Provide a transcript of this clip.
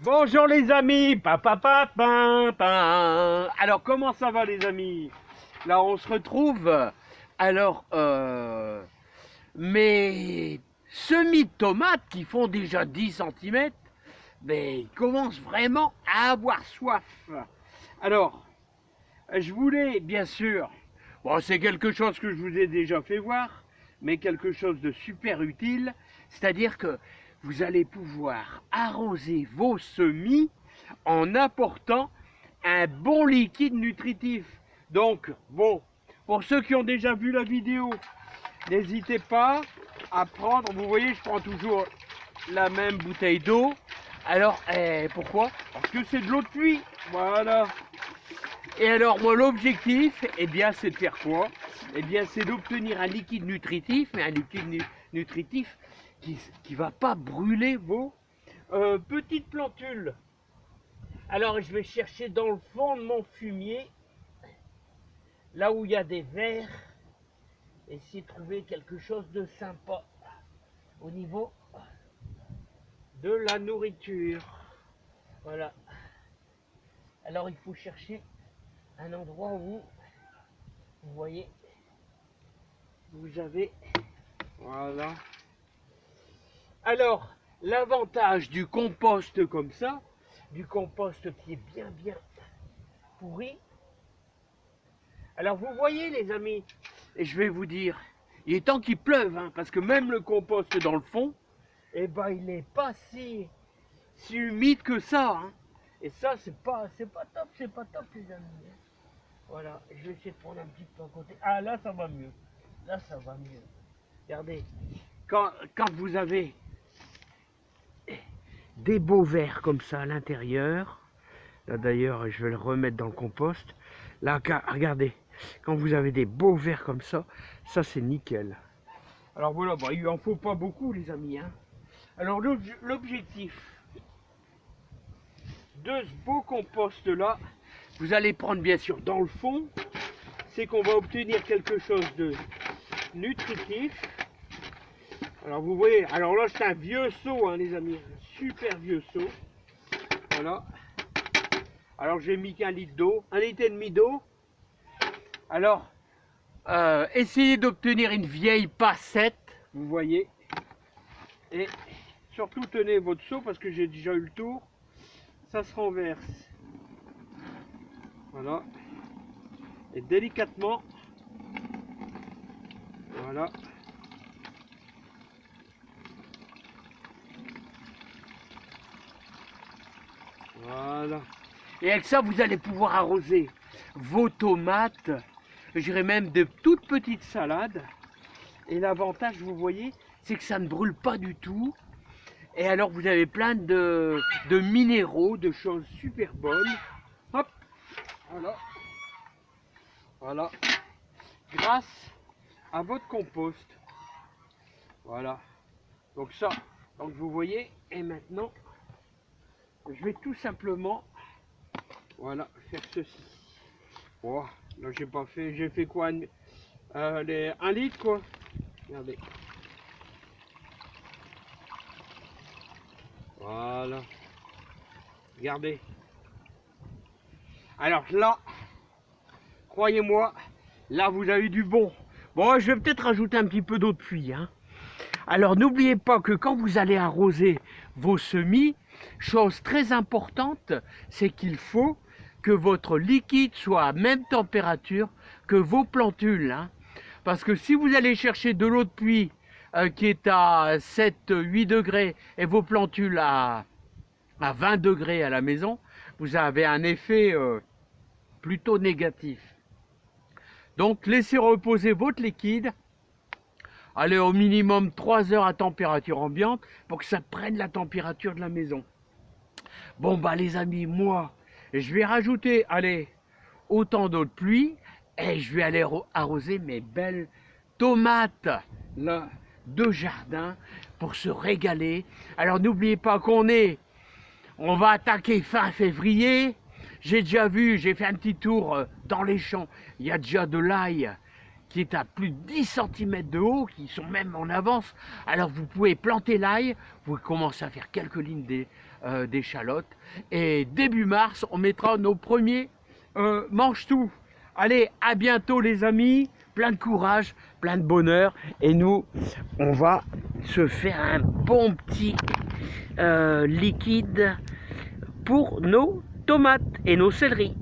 Bonjour les amis, Alors comment ça va les amis? Là on se retrouve. Alors mes semis de tomates qui font déjà 10 centimètres, mais ils commencent vraiment à avoir soif. Alors je voulais bien sûr, bon c'est quelque chose que je vous ai déjà fait voir, mais quelque chose de super utile, c'est-à-dire que vous allez pouvoir arroser vos semis en apportant un bon liquide nutritif. Donc, bon, pour ceux qui ont déjà vu la vidéo, n'hésitez pas à prendre, vous voyez, je prends toujours la même bouteille d'eau. Alors, pourquoi? Parce que c'est de l'eau de pluie, voilà. Et alors, moi, l'objectif, eh bien, c'est de faire quoi? Eh bien, c'est d'obtenir un liquide nutritif, mais un liquide nutritif qui ne va pas brûler vos petites plantules. Alors, je vais chercher dans le fond de mon fumier, là où il y a des vers, essayer de trouver quelque chose de sympa au niveau de la nourriture. Voilà. Alors, il faut chercher un endroit où, vous voyez, vous avez, voilà. Alors, l'avantage du compost comme ça, du compost qui est bien pourri. Alors vous voyez les amis, et je vais vous dire, il est temps qu'il pleuve, hein, parce que même le compost dans le fond, eh ben il n'est pas si humide que ça. Hein. Et ça c'est pas top les amis. Voilà, je vais essayer de prendre un petit peu à côté. Ah là ça va mieux. Là ça va mieux. Regardez, quand vous avez des beaux vers comme ça à l'intérieur, là d'ailleurs je vais le remettre dans le compost. Là regardez, quand vous avez des beaux vers comme ça c'est nickel. Alors voilà, bah, il en faut pas beaucoup les amis. Hein. Alors l'objectif de ce beau compost là, vous allez prendre bien sûr dans le fond, c'est qu'on va obtenir quelque chose de nutritif. Alors vous voyez, alors là c'est un vieux seau hein, les amis, un super vieux seau. Voilà. Alors j'ai mis qu'un litre d'eau, 1,5 litre d'eau. Alors essayez d'obtenir une vieille passette, vous voyez. Et surtout tenez votre seau parce que j'ai déjà eu le tour. Ça se renverse. Voilà. Et délicatement. Voilà. Voilà. Et avec ça, vous allez pouvoir arroser vos tomates. Je dirais même de toutes petites salades. Et l'avantage, vous voyez, c'est que ça ne brûle pas du tout. Et alors, vous avez plein de minéraux, de choses super bonnes. Hop, voilà. Voilà. Grâce à votre compost. Voilà. Donc ça, donc vous voyez, et maintenant, je vais tout simplement, voilà, faire ceci. Oh, là j'ai pas fait, j'ai fait quoi, 1 litre quoi. Regardez. Voilà. Regardez. Alors là, croyez-moi, là vous avez du bon. Bon, je vais peut-être rajouter un petit peu d'eau de pluie. Hein. Alors n'oubliez pas que quand vous allez arroser vos semis, chose très importante, c'est qu'il faut que votre liquide soit à même température que vos plantules. Hein. Parce que si vous allez chercher de l'eau de pluie qui est à 7-8 degrés et vos plantules à 20 degrés à la maison, vous avez un effet plutôt négatif. Donc laissez reposer votre liquide. Allez au minimum 3 heures à température ambiante pour que ça prenne la température de la maison. Bon bah les amis, moi, je vais rajouter, allez, autant d'eau de pluie et je vais aller arroser mes belles tomates là, de jardin pour se régaler. Alors n'oubliez pas on va attaquer fin février. J'ai déjà vu, j'ai fait un petit tour dans les champs, il y a déjà de l'ail qui est à plus de 10 cm de haut, qui sont même en avance. Alors vous pouvez planter l'ail, vous commencez à faire quelques lignes d'échalotes. Et début mars, on mettra nos premiers mange-tout. Allez, à bientôt les amis, plein de courage, plein de bonheur. Et nous, on va se faire un bon petit liquide pour nos tomates et nos céleris.